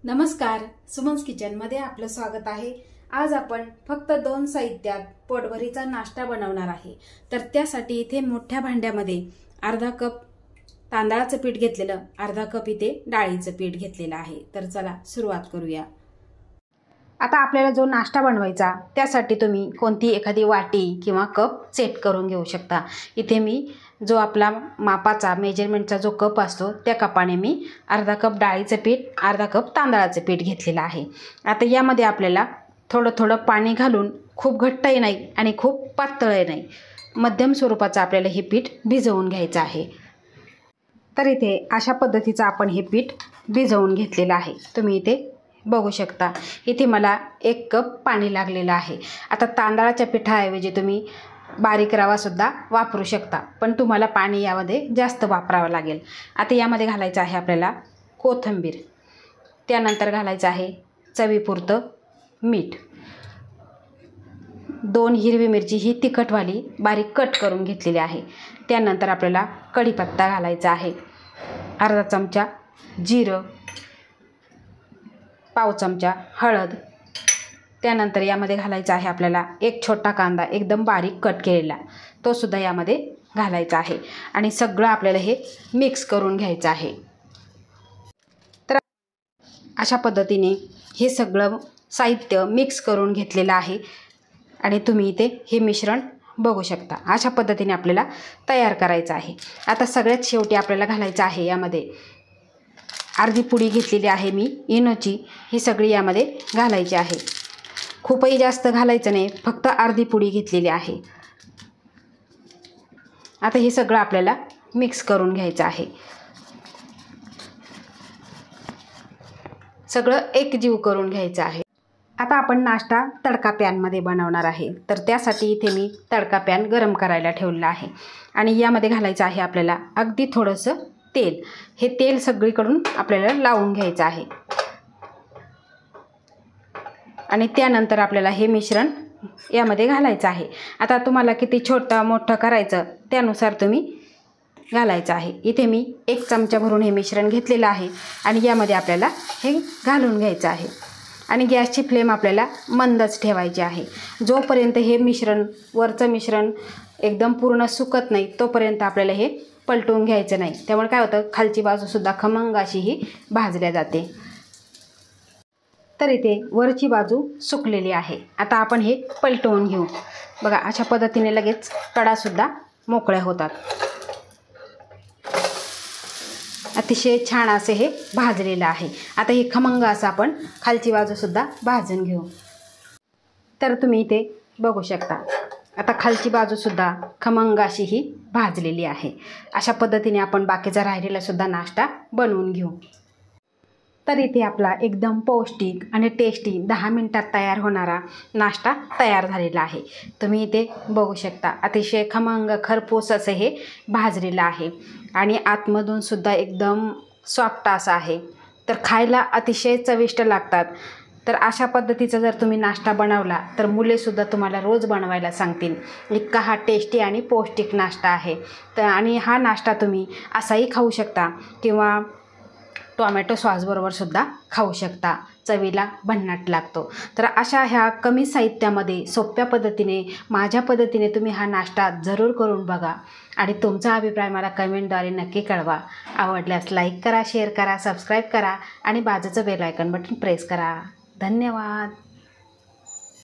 नमस्कार, सुमन्स किचनमध्ये आपलं स्वागत आहे। आज आपण फक्त 2 साहित्यात पोटभरीचा नाश्ता बनवणार आहे। तर त्यासाठी इथे मोठ्या भांड्यामध्ये अर्धा कप तांदळाचं पीठ घेतलेलं, अर्धा कप इथे डाळीचं पीठ घेतलेलं आहे। तर चला सुरुवात करूया। आता आपल्याला जो नाश्ता बनवायचा त्यासाठी तुम्ही कोणती एखादी वाटी किंवा कप सेट करून घेऊ शकता। इथे मी जो आपला मापाचा मेजरमेंटचा जो कप असतो त्या कपाने मी अर्धा कप डाळीचं पीठ, अर्धा कप तांदळाचं पीठ घेतलेलं आहे। आता यामध्ये आपल्याला थोडं थोडं पाणी घालून, खूप घट्टही नाही आणि खूप पातळही नाही, मध्यम स्वरूपाचं आपल्याला हे पीठ भिजवून घ्यायचं आहे। तर इथे अशा पद्धतीचं आपण हे पीठ भिजवून घेतलेलं आहे। तुम्ही इथे बघू शकता, इथे मला 1 कप पाणी लागलेलं आहे। आता तांदळाच्या पिठाऐवजी तुम्ही बारीक रवा सुद्धा वापरू शकता, पण तुम्हाला पाणी यामध्ये जास्त वापरावं लागेल। आता यामध्ये घालायचं आहे आपल्याला कोथिंबीर, त्यानंतर घालायचं आहे चवीपुरतं मीठ, 2 हिरवी मिरची ही तिखटवाली बारीक कट करून घेतलेली आहे। त्यानंतर आपल्याला कढीपत्ता घालायचा आहे, अर्धा चमचा जिरं, पाव चमचा हळद, त्यानंतर यामध्ये घालायचा आहे आपल्याला 1 छोटा कांदा एकदम बारीक कट केलेला, तो सुद्धा यामध्ये घालायचा आहे आणि सगळं आपल्याला हे मिक्स करून घ्यायचं आहे। तर अशा पद्धतीने हे सगळं साहित्य मिक्स करून घेतलेलं आहे आणि तुम्ही इथे हे मिश्रण बघू शकता। अशा पद्धतीने आपल्याला तयार करायचं आहे। आता सगळ्यात शेवटी आपल्याला घालायचं आहे यामध्ये अर्धी पुडी घेतलेली आहे मी इनोची, ही सगळी यामध्ये घालायची आहे। खूपही जास्त घालायचं नाही, फक्त अर्धी पुडी घेतलेली आहे। आता हे सगळं आपल्याला मिक्स करून घ्यायचं आहे, सगळं एकजीव करून घ्यायचं आहे। आता आपण नाश्ता तडका पॅनमध्ये बनवणार आहे। तर त्यासाठी इथे मी तडका पॅन गरम करायला ठेवलेला आहे आणि यामध्ये घालायचं आहे आपल्याला अगदी थोडंसं तेल। हे तेल सगळीकडून आपल्याला लावून घ्यायचं आहे आणि त्यानंतर आपल्याला हे मिश्रण यामध्ये घालायचं आहे। आता तुम्हाला किती छोटं मोठं करायचं त्यानुसार तुम्ही घालायचं आहे। इथे मी 1 चमचा भरून हे मिश्रण घेतलेलं आहे आणि यामध्ये आपल्याला हे घालून घ्यायचं आहे आणि गॅसची फ्लेम आपल्याला मंदच ठेवायची आहे। जोपर्यंत हे मिश्रण, वरचं मिश्रण एकदम पूर्ण सुकत नाही तोपर्यंत आपल्याला हे पलटून घ्यायचं नाही, त्यामुळे काय होतं खालची बाजूसुद्धा खमंग अशी ही भाजल्या जाते। तर इथे वरची बाजू सुकलेली आहे। आता आपण हे पलटवून घेऊ। बघा, अशा पद्धतीने लगेच कडासुद्धा मोकळ्या होतात। अतिशय छान असे हे भाजलेलं आहे। आता हे खमंग असं आपण खालची बाजूसुद्धा भाजून घेऊ। तर तुम्ही इथे बघू शकता, आता खालची बाजूसुद्धा खमंग अशी ही भाजलेली आहे। अशा पद्धतीने आपण बाकीचा राहिलेला सुद्धा नाश्ता बनवून घेऊ। तर इथे आपला एकदम पौष्टिक आणि टेस्टी 10 मिनिटात तयार होणारा नाश्ता तयार झालेला आहे। तुम्ही इथे बघू शकता, अतिशय खमंग खरपूस असे हे भाजलेलं आहे आणि आतमधून सुद्धा एकदम सॉफ्ट असं आहे। तर खायला अतिशय चविष्ट लागतात। तर अशा पद्धतीचा जर तुम्ही नाश्ता बनवला तर मुलेसुद्धा तुम्हाला रोज बनवायला सांगतील, इतका हा टेस्टी आणि पौष्टिक नाश्ता आहे। तर आणि हा नाश्ता तुम्ही असाही खाऊ शकता किंवा टोमॅटो सॉसबरोबर सुद्धा खाऊ शकता, चवीला भन्नाट लागतो। तर अशा ह्या कमी साहित्यामध्ये सोप्या पद्धतीने माझ्या पद्धतीने तुम्ही हा नाश्ता जरूर करून बघा आणि तुमचा अभिप्राय मला कमेंटद्वारे नक्की कळवा। आवडल्यास लाईक करा, शेअर करा, सबस्क्राईब करा आणि बाजूचं बेल आयकॉन बटन प्रेस करा। धन्यवाद।